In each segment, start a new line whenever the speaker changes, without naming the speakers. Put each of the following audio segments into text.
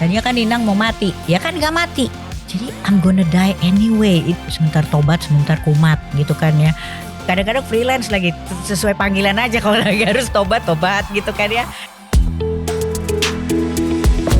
Tadinya kan Inang mau mati, ya kan gak mati. Jadi I'm gonna die anyway. Sebentar tobat, sebentar kumat gitu kan ya. Kadang-kadang freelance lagi, sesuai panggilan aja kalau lagi harus tobat gitu kan ya.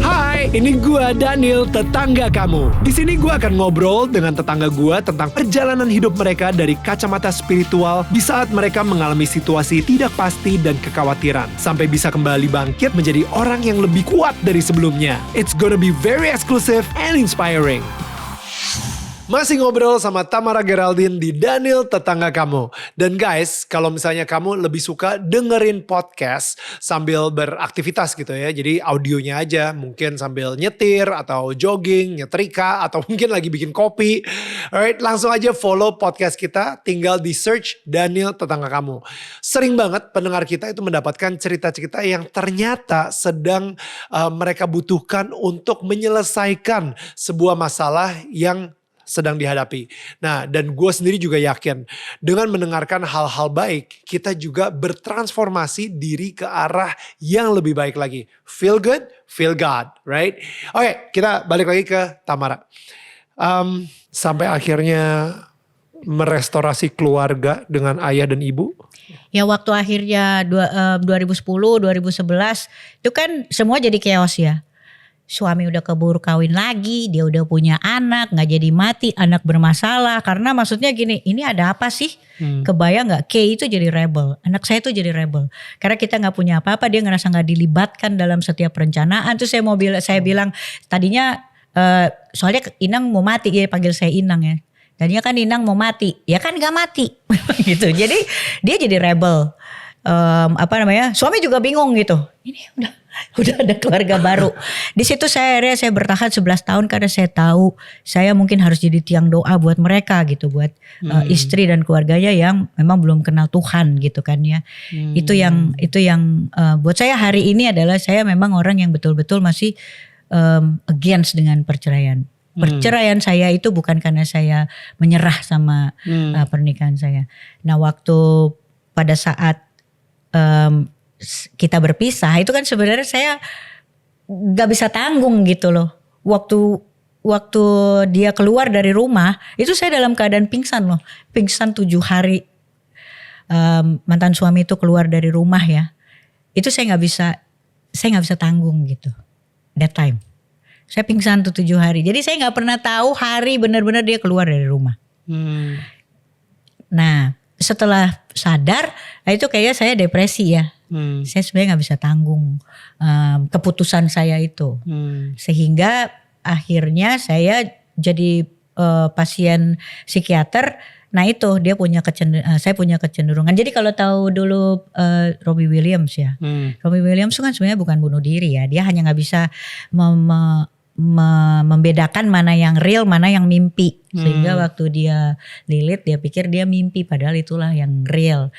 Hai, ini gua Daniel, tetangga kamu. Di sini gua akan ngobrol dengan tetangga gua tentang perjalanan hidup mereka dari kacamata spiritual di saat mereka mengalami situasi tidak pasti dan kekhawatiran, sampai bisa kembali bangkit menjadi orang yang lebih kuat dari sebelumnya. It's gonna be very exclusive and inspiring. Masih ngobrol sama Tamara Geraldine di Daniel Tetangga Kamu. Dan guys, kalau misalnya kamu lebih suka dengerin podcast sambil beraktivitas gitu ya. Jadi audionya aja, mungkin sambil nyetir atau jogging, nyetrika, atau mungkin lagi bikin kopi. Alright, langsung aja follow podcast kita, tinggal di search Daniel Tetangga Kamu. Sering banget pendengar kita itu mendapatkan cerita-cerita yang ternyata sedang mereka butuhkan untuk menyelesaikan sebuah masalah yang sedang dihadapi. Nah, dan gue sendiri juga yakin dengan mendengarkan hal-hal baik, kita juga bertransformasi diri ke arah yang lebih baik lagi. Feel good, feel God, right? Oke, kita balik lagi ke Tamara. Sampai akhirnya merestorasi keluarga dengan ayah dan ibu.
Ya waktu akhirnya 2010, 2011 itu kan semua jadi chaos ya. Suami udah keburu kawin lagi, dia udah punya anak, gak jadi mati, anak bermasalah. Karena maksudnya gini, ini ada apa sih? Kebayang gak? Kay itu jadi rebel, anak saya itu jadi rebel. Karena kita gak punya apa-apa, dia ngerasa gak dilibatkan dalam setiap perencanaan. Terus saya bilang, tadinya soalnya Inang mau mati, ya panggil saya Inang ya. Tadinya kan Inang mau mati, ya kan gak mati. Gitu. Jadi dia jadi rebel. Suami juga bingung gitu. Ini udah ada keluarga baru. Di situ saya bertahan 11 tahun karena saya tahu saya mungkin harus jadi tiang doa buat mereka gitu, buat istri dan keluarganya yang memang belum kenal Tuhan gitu kan ya. Itu yang buat saya hari ini adalah saya memang orang yang betul-betul masih against dengan perceraian. Perceraian saya itu bukan karena saya menyerah sama pernikahan saya. Nah, waktu pada saat kita berpisah itu kan sebenarnya saya gak bisa tanggung gitu loh. Waktu dia keluar dari rumah itu saya dalam keadaan pingsan loh. Pingsan 7 hari. Mantan suami itu keluar dari rumah ya. Itu saya gak bisa tanggung gitu. That time. Saya pingsan tuh 7 hari. Jadi saya gak pernah tahu hari benar-benar dia keluar dari rumah. Nah, setelah sadar, itu kayaknya saya depresi ya. Saya sebenarnya gak bisa tanggung keputusan saya itu. Sehingga akhirnya saya jadi pasien psikiater. Nah itu dia saya punya kecenderungan. Jadi kalau tahu dulu Robbie Williams ya. Robbie Williams kan sebenarnya bukan bunuh diri ya. Dia hanya gak bisa membedakan mana yang real, mana yang mimpi. Sehingga waktu dia lilit dia pikir dia mimpi padahal itulah yang real.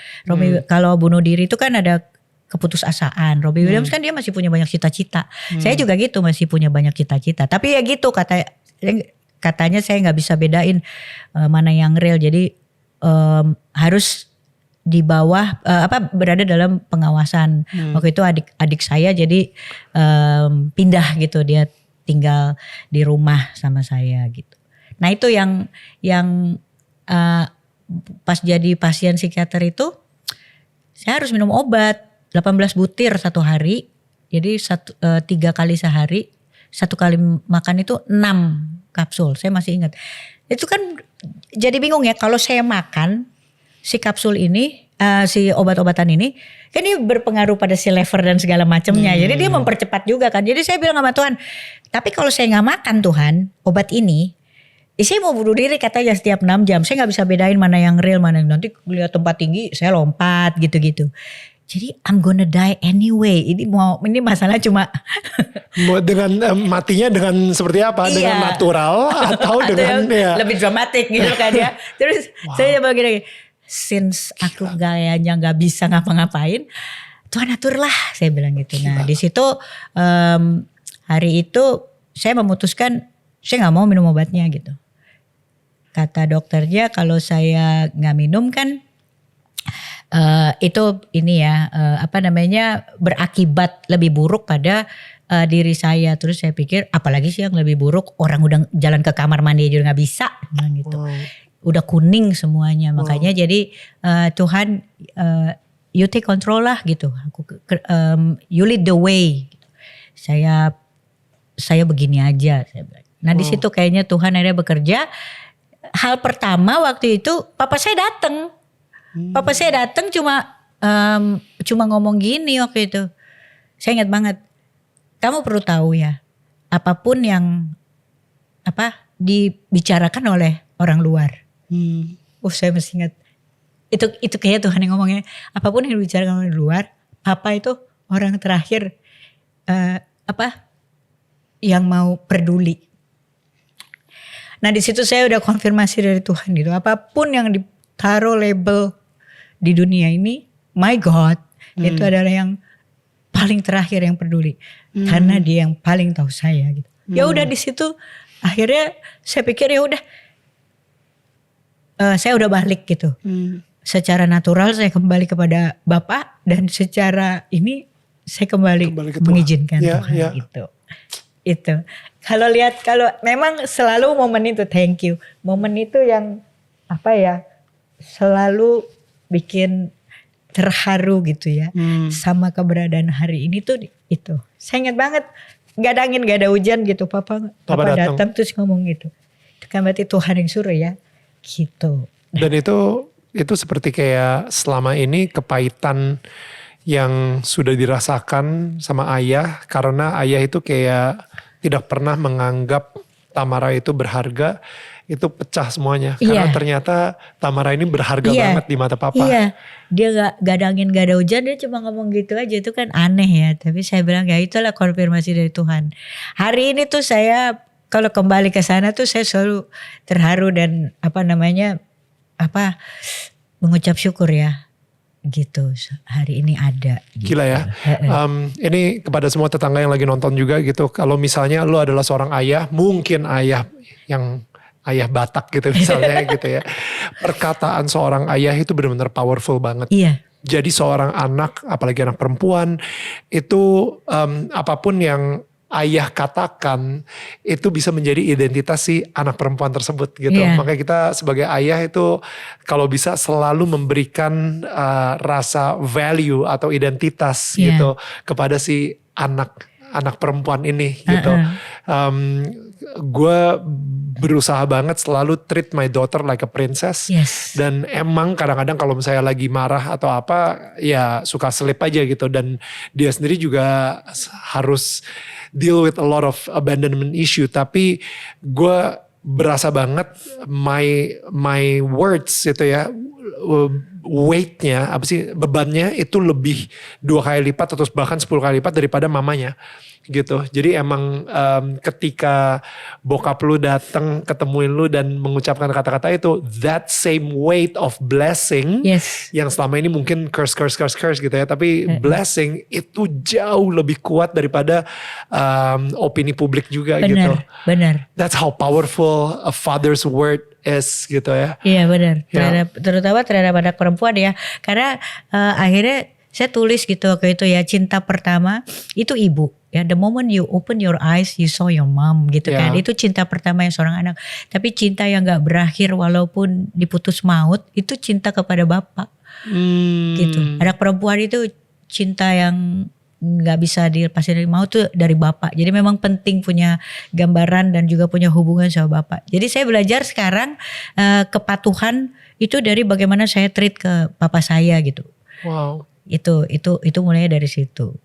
Kalau bunuh diri itu kan ada keputusasaan. Robbie Williams kan dia masih punya banyak cita-cita. Saya juga gitu masih punya banyak cita-cita. Tapi ya gitu katanya saya nggak bisa bedain mana yang real. Jadi harus di bawah berada dalam pengawasan. Waktu itu adik saya jadi pindah gitu, dia tinggal di rumah sama saya gitu. Nah itu yang pas jadi pasien psikiater itu saya harus minum obat 18 butir satu hari. Jadi 3 kali sehari, 1 kali makan itu 6 kapsul. Saya masih ingat. Itu kan jadi bingung ya kalau saya makan si kapsul ini, si obat-obatan ini kan ini berpengaruh pada si lever dan segala macamnya. Jadi dia mempercepat juga kan. Jadi saya bilang sama Tuhan, tapi kalau saya gak makan Tuhan obat ini, saya mau bunuh diri katanya setiap 6 jam. Saya gak bisa bedain mana yang real, mana yang nanti lihat tempat tinggi saya lompat gitu-gitu. Jadi I'm gonna die anyway. Ini masalah cuma
dengan matinya dengan seperti apa? Iya. Dengan natural atau dengan
lebih dramatik gitu kan ya. Terus saya begini, since aku gayanya gak bisa ngapa-ngapain, Tuhan aturlah, saya bilang gitu. Nah di situ hari itu saya memutuskan saya gak mau minum obatnya gitu. Kata dokternya kalau saya gak minum kan itu ini ya berakibat lebih buruk pada diri saya. Terus saya pikir apalagi sih yang lebih buruk, orang udah jalan ke kamar mandi aja udah gak bisa gitu. Udah kuning semuanya. Makanya jadi Tuhan you take control lah gitu. You lead the way. Saya begini aja. Nah di situ kayaknya Tuhan akhirnya bekerja. Hal pertama waktu itu papa saya datang. Papa saya datang cuma ngomong gini waktu itu. Saya ingat banget. Kamu perlu tahu ya, apapun yang dibicarakan oleh orang luar. Saya masih ingat. Itu kayak Tuhan yang ngomongnya. Apapun yang dibicarakan oleh luar, papa itu orang terakhir yang mau peduli. Nah di situ saya udah konfirmasi dari Tuhan gitu. Apapun yang ditaruh label di dunia ini, my God, itu adalah yang paling terakhir yang peduli. Karena dia yang paling tahu saya gitu. Ya udah di situ akhirnya saya pikir ya udah, saya udah balik gitu. Secara natural saya kembali kepada Bapak dan secara ini saya kembali mengizinkan Tuhan gitu. Itu kalau memang selalu momen itu, thank you, momen itu yang selalu bikin terharu gitu ya, sama keberadaan hari ini tuh itu. Saya ingat banget, gak ada angin gak ada hujan gitu, papa datang terus ngomong gitu. Itu kan berarti Tuhan yang suruh ya gitu.
Dan itu seperti kayak selama ini kepahitan yang sudah dirasakan sama ayah, karena ayah itu kayak tidak pernah menganggap Tamara itu berharga, itu pecah semuanya. Karena ternyata Tamara ini berharga banget di mata papa.
Iya, dia gak ada angin gak ada hujan, dia cuma ngomong gitu aja, itu kan aneh ya. Tapi saya bilang ya itulah konfirmasi dari Tuhan. Hari ini tuh saya kalau kembali ke sana tuh saya selalu terharu dan mengucap syukur ya. Gitu hari ini ada gitu.
Gila ya. Ini kepada semua tetangga yang lagi nonton juga gitu, kalau misalnya lu adalah seorang ayah, mungkin ayah Batak gitu misalnya gitu ya, perkataan seorang ayah itu benar-benar powerful banget.
Iya.
Jadi seorang anak, apalagi anak perempuan, itu apapun yang ayah katakan itu bisa menjadi identitas si anak perempuan tersebut gitu. Makanya kita sebagai ayah itu kalau bisa selalu memberikan rasa value atau identitas gitu kepada si anak perempuan ini gitu. Gue berusaha banget selalu treat my daughter like a princess. Dan emang kadang-kadang kalau misalnya lagi marah atau apa ya suka selip aja gitu. Dan dia sendiri juga harus deal with a lot of abandonment issue. Tapi gue berasa banget my words itu ya, weightnya bebannya itu lebih 2 kali lipat atau bahkan 10 kali lipat daripada mamanya gitu. Jadi emang ketika bokap lu datang ketemuin lu dan mengucapkan kata-kata itu, that same weight of blessing yang selama ini mungkin curse gitu ya, tapi blessing itu jauh lebih kuat daripada opini publik juga gitu.
Benar.
That's how powerful a father's word is gitu ya.
Iya benar. Terutama terhadap anak perempuan ya. Karena akhirnya saya tulis gitu waktu itu ya, cinta pertama itu ibu. Ya, the moment you open your eyes, you saw your mom gitu kan. Itu cinta pertama yang seorang anak. Tapi cinta yang gak berakhir walaupun diputus maut, itu cinta kepada bapak. Gitu. Anak perempuan itu cinta yang gak bisa dilepasin dari maut tuh dari bapak. Jadi memang penting punya gambaran dan juga punya hubungan sama bapak. Jadi saya belajar sekarang kepatuhan itu dari bagaimana saya treat ke papa saya gitu.
Wow.
Itu mulainya dari situ.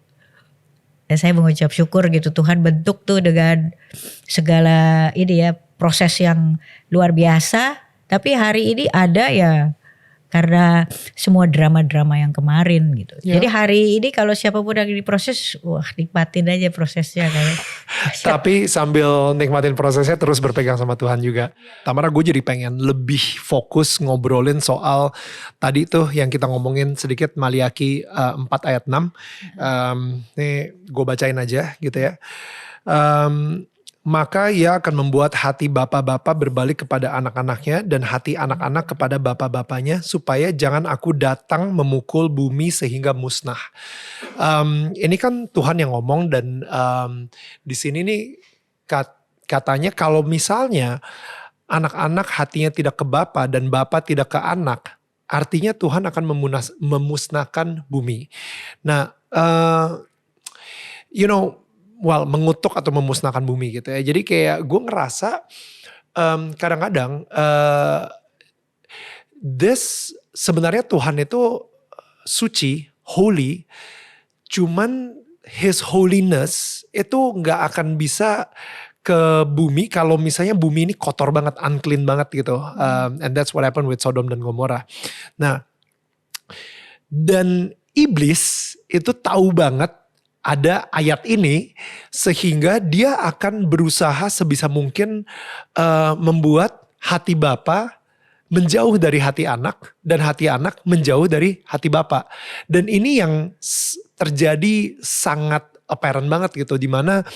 Dan saya mengucap syukur gitu, Tuhan bentuk tuh dengan segala ini ya, proses yang luar biasa. Tapi hari ini ada ya karena semua drama-drama yang kemarin gitu. Jadi hari ini kalau siapapun yang diproses, wah nikmatin aja prosesnya kayak.
Tapi sambil nikmatin prosesnya terus berpegang sama Tuhan juga. Tamara, gue jadi pengen lebih fokus ngobrolin soal tadi tuh yang kita ngomongin sedikit, Maliaki 4 ayat 6. Nih gue bacain aja gitu ya. maka ia akan membuat hati bapak-bapak berbalik kepada anak-anaknya dan hati anak-anak kepada bapak-bapaknya, supaya jangan aku datang memukul bumi sehingga musnah. Ini kan Tuhan yang ngomong, dan di sini nih katanya kalau misalnya anak-anak hatinya tidak ke bapa dan bapa tidak ke anak, artinya Tuhan akan memusnahkan bumi. Nah, mengutuk atau memusnahkan bumi gitu ya. Jadi kayak gue ngerasa kadang-kadang sebenarnya Tuhan itu suci, holy, cuman His holiness itu gak akan bisa ke bumi kalau misalnya bumi ini kotor banget, unclean banget gitu. And that's what happened with Sodom dan Gomora. Nah, dan iblis itu tahu banget ada ayat ini, sehingga dia akan berusaha sebisa mungkin membuat hati bapa menjauh dari hati anak, dan hati anak menjauh dari hati bapa. Dan ini yang terjadi sangat apparent banget gitu, dimana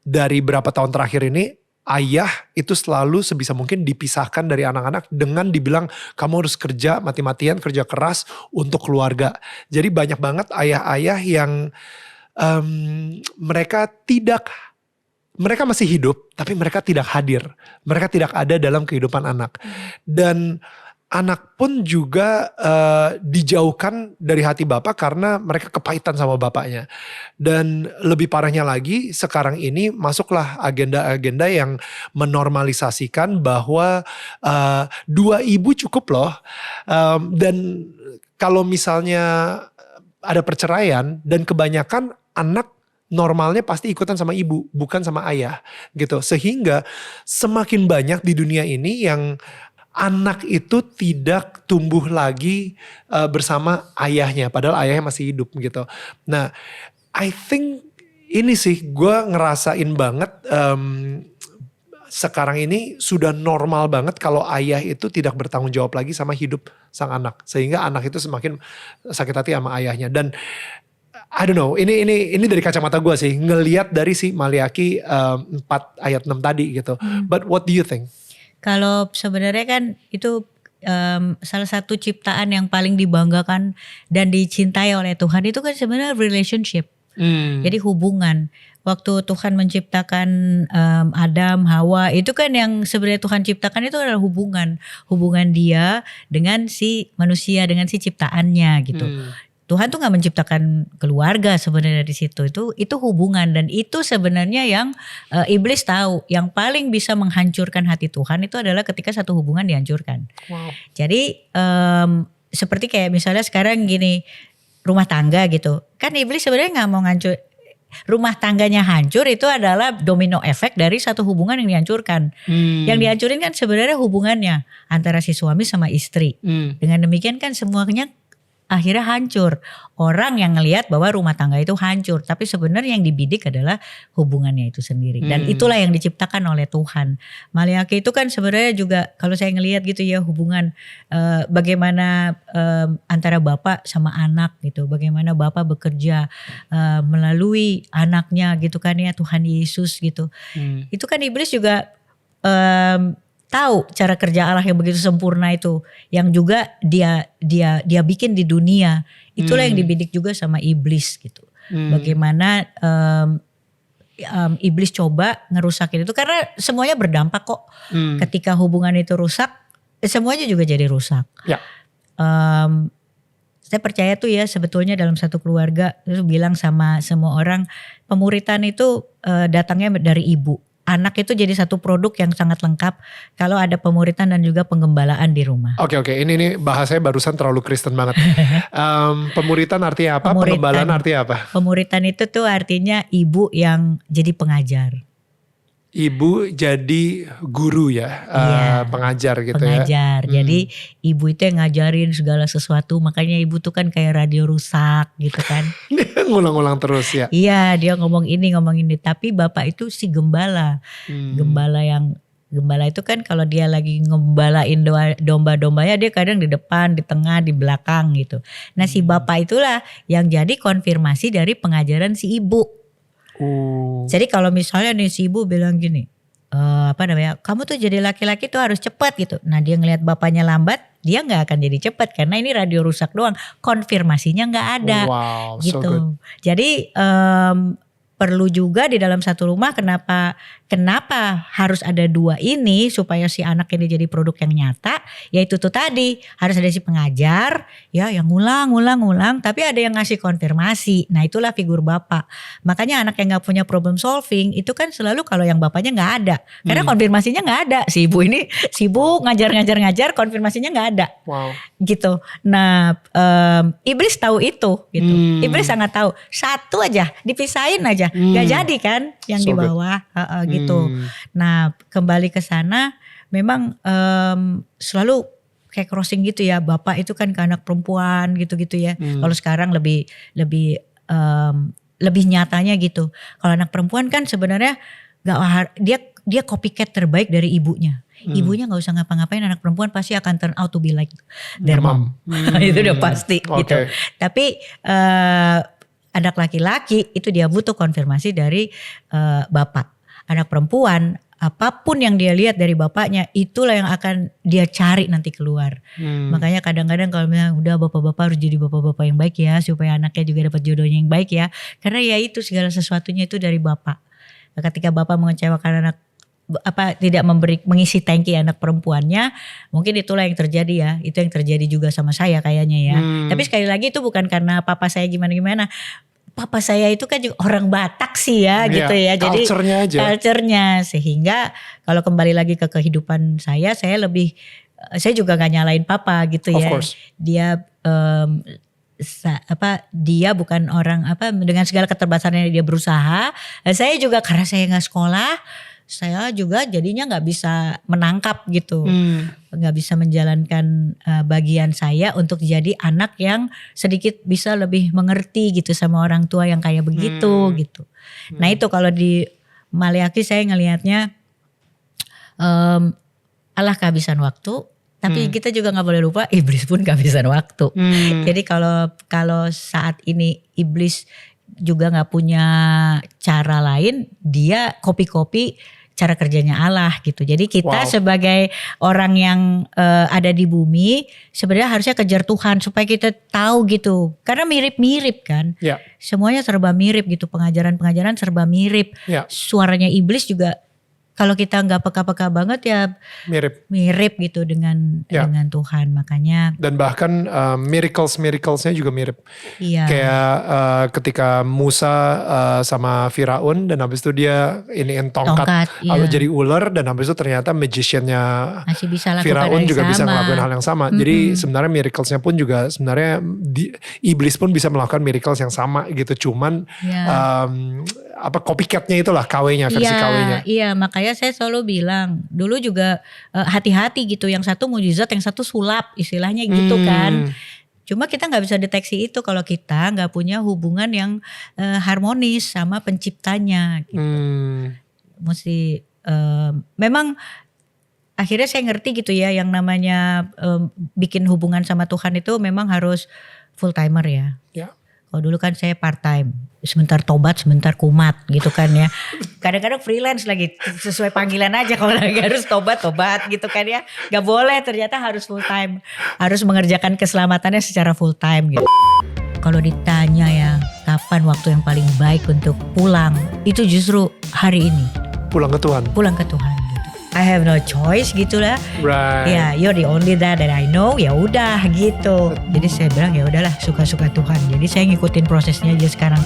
dari berapa tahun terakhir ini ayah itu selalu sebisa mungkin dipisahkan dari anak-anak dengan dibilang kamu harus kerja mati-matian, kerja keras untuk keluarga. Jadi banyak banget ayah-ayah yang mereka masih hidup tapi mereka tidak hadir. Mereka tidak ada dalam kehidupan anak. Dan anak pun juga dijauhkan dari hati bapak karena mereka kepahitan sama bapaknya. Dan lebih parahnya lagi, sekarang ini masuklah agenda-agenda yang menormalisasikan bahwa dua ibu cukup loh. Dan kalau misalnya ada perceraian, dan kebanyakan anak normalnya pasti ikutan sama ibu, bukan sama ayah gitu. Sehingga semakin banyak di dunia ini yang anak itu tidak tumbuh lagi bersama ayahnya, padahal ayahnya masih hidup gitu. Nah, I think ini sih gue ngerasain banget sekarang ini sudah normal banget kalau ayah itu tidak bertanggung jawab lagi sama hidup sang anak, sehingga anak itu semakin sakit hati sama ayahnya. Dan I don't know, ini dari kacamata gue sih, ngelihat dari si Maliaki 4 ayat 6 tadi gitu. But what do you think?
Kalau sebenarnya kan itu salah satu ciptaan yang paling dibanggakan dan dicintai oleh Tuhan itu kan sebenarnya relationship. Jadi hubungan. Waktu Tuhan menciptakan Adam, Hawa, itu kan yang sebenarnya Tuhan ciptakan itu adalah hubungan. Hubungan dia dengan si manusia, dengan si ciptaannya gitu. Tuhan tuh gak menciptakan keluarga sebenarnya di situ. Itu hubungan, dan itu sebenarnya yang iblis tahu. Yang paling bisa menghancurkan hati Tuhan itu adalah ketika satu hubungan dihancurkan. Wow. Jadi seperti kayak misalnya sekarang gini, rumah tangga gitu. Kan iblis sebenarnya gak mau hancur. Rumah tangganya hancur itu adalah domino efek dari satu hubungan yang dihancurkan. Yang dihancurin kan sebenarnya hubungannya antara si suami sama istri. Dengan demikian kan semuanya akhirnya hancur. Orang yang ngelihat bahwa rumah tangga itu hancur, tapi sebenarnya yang dibidik adalah hubungannya itu sendiri. Dan itulah yang diciptakan oleh Tuhan. Maliaki itu kan sebenarnya juga kalau saya ngelihat gitu ya, hubungan bagaimana antara bapak sama anak gitu. Bagaimana bapak bekerja melalui anaknya gitu kan ya, Tuhan Yesus gitu. Itu kan iblis juga tahu cara kerja Allah yang begitu sempurna itu, yang juga dia bikin di dunia. Itulah yang dibidik juga sama iblis gitu. Bagaimana iblis coba ngerusakin itu, karena semuanya berdampak kok. Ketika hubungan itu rusak, semuanya juga jadi rusak. Ya. Saya percaya tuh ya, sebetulnya dalam satu keluarga itu bilang sama semua orang, pemuritan itu datangnya dari ibu. Anak itu jadi satu produk yang sangat lengkap kalau ada pemuritan dan juga penggembalaan di rumah. Oke, ini bahasanya barusan terlalu Kristen banget. Pemuritan artinya apa? Penggembalaan artinya apa? Pemuritan itu tuh artinya ibu yang jadi pengajar. Ibu jadi guru ya, pengajar gitu pengajar. Ya. Jadi ibu itu yang ngajarin segala sesuatu, makanya ibu tuh kan kayak radio rusak gitu kan. Ngulang-ngulang terus ya. Iya, dia ngomong ini, tapi bapak itu si gembala. Gembala itu kan kalau dia lagi ngembalain domba-dombanya, dia kadang di depan, di tengah, di belakang gitu. Nah si bapak itulah yang jadi konfirmasi dari pengajaran si ibu. Jadi kalau misalnya nih si ibu bilang gini, kamu tuh jadi laki-laki tuh harus cepat gitu. Nah dia ngelihat bapaknya lambat, dia nggak akan jadi cepat karena ini radio rusak doang, konfirmasinya nggak ada, gitu.
So good.
Jadi perlu juga di dalam satu rumah kenapa harus ada dua ini supaya si anak ini jadi produk yang nyata, yaitu tuh tadi harus ada si pengajar ya yang ngulang tapi ada yang ngasih konfirmasi. Nah itulah figur bapak. Makanya anak yang nggak punya problem solving itu kan selalu kalau yang bapaknya nggak ada karena konfirmasinya nggak ada. Si ibu ini sibuk ngajar konfirmasinya nggak ada. Gitu. Nah iblis tahu itu gitu. Iblis sangat tahu. Satu aja dipisahin aja nggak jadi kan yang di bawah gitu. Nah kembali ke sana memang selalu kayak crossing gitu ya, bapak itu kan ke anak perempuan gitu-gitu ya. Kalau sekarang lebih nyatanya gitu. Kalau anak perempuan kan sebenarnya dia copycat terbaik dari ibunya. Ibunya nggak usah ngapa-ngapain, anak perempuan pasti akan turn out to be like their mom. Itu udah pasti gitu. Tapi anak laki-laki itu dia butuh konfirmasi dari bapak. Anak perempuan apapun yang dia lihat dari bapaknya itulah yang akan dia cari nanti keluar. Makanya kadang-kadang kalau misalnya udah bapak-bapak harus jadi bapak-bapak yang baik ya supaya anaknya juga dapat jodohnya yang baik ya. Karena ya itu segala sesuatunya itu dari bapak. Ketika bapak mengecewakan anak tidak mengisi tangki anak perempuannya, mungkin itulah yang terjadi ya. Itu yang terjadi juga sama saya kayaknya ya. Tapi sekali lagi itu bukan karena papa saya gimana-gimana. Papa saya itu kan juga orang Batak sih ya gitu ya. Jadi culture-nya sehingga kalau kembali lagi ke kehidupan saya juga gak nyalain papa gitu ya. Dia dia bukan orang dengan segala keterbatasannya dia berusaha. Saya juga karena saya gak sekolah, saya juga jadinya nggak bisa menangkap gitu, nggak bisa menjalankan bagian saya untuk jadi anak yang sedikit bisa lebih mengerti gitu sama orang tua yang kayak begitu gitu. Nah itu kalau di Maleakhi saya ngelihatnya Allah kehabisan waktu, tapi kita juga nggak boleh lupa iblis pun kehabisan waktu. Jadi kalau saat ini iblis juga nggak punya cara lain, dia copy cara kerjanya Allah gitu. Jadi kita sebagai orang yang ada di bumi sebenarnya harusnya kejar Tuhan supaya kita tahu gitu. Karena mirip-mirip kan. Semuanya serba mirip gitu. Pengajaran-pengajaran serba mirip. Suaranya iblis juga kalau kita nggak peka-peka banget ya mirip gitu dengan Tuhan. Makanya
dan bahkan miraclesnya juga mirip. Kayak ketika Musa sama Firaun dan habis itu dia iniin tongkat jadi ular dan habis itu ternyata magiciannya Firaun juga bisa melakukan hal yang sama. Jadi sebenarnya miraclesnya pun juga sebenarnya iblis pun bisa melakukan miracles yang sama gitu. Cuman copycatnya itulah KW-nya, versi KW-nya.
Iya, makanya saya selalu bilang dulu juga hati-hati gitu. Yang satu mujizat, yang satu sulap istilahnya gitu kan. Cuma kita gak bisa deteksi itu kalau kita gak punya hubungan yang harmonis sama penciptanya gitu. Mesti memang akhirnya saya ngerti gitu ya yang namanya bikin hubungan sama Tuhan itu memang harus full timer ya. Kalau dulu kan saya part time, sebentar tobat, sebentar kumat gitu kan ya. Kadang-kadang freelance lagi, sesuai panggilan aja kalau lagi harus tobat gitu kan ya. Gak boleh, ternyata harus full time, harus mengerjakan keselamatannya secara full time gitu. Kalau ditanya ya, kapan waktu yang paling baik untuk pulang, itu justru hari ini.
Pulang ke Tuhan.
Pulang ke Tuhan. I have no choice gitulah. Ya, you're the only that I know. Ya udah gitu. Jadi saya bilang ya udahlah suka-suka Tuhan. Jadi saya ngikutin prosesnya aja sekarang.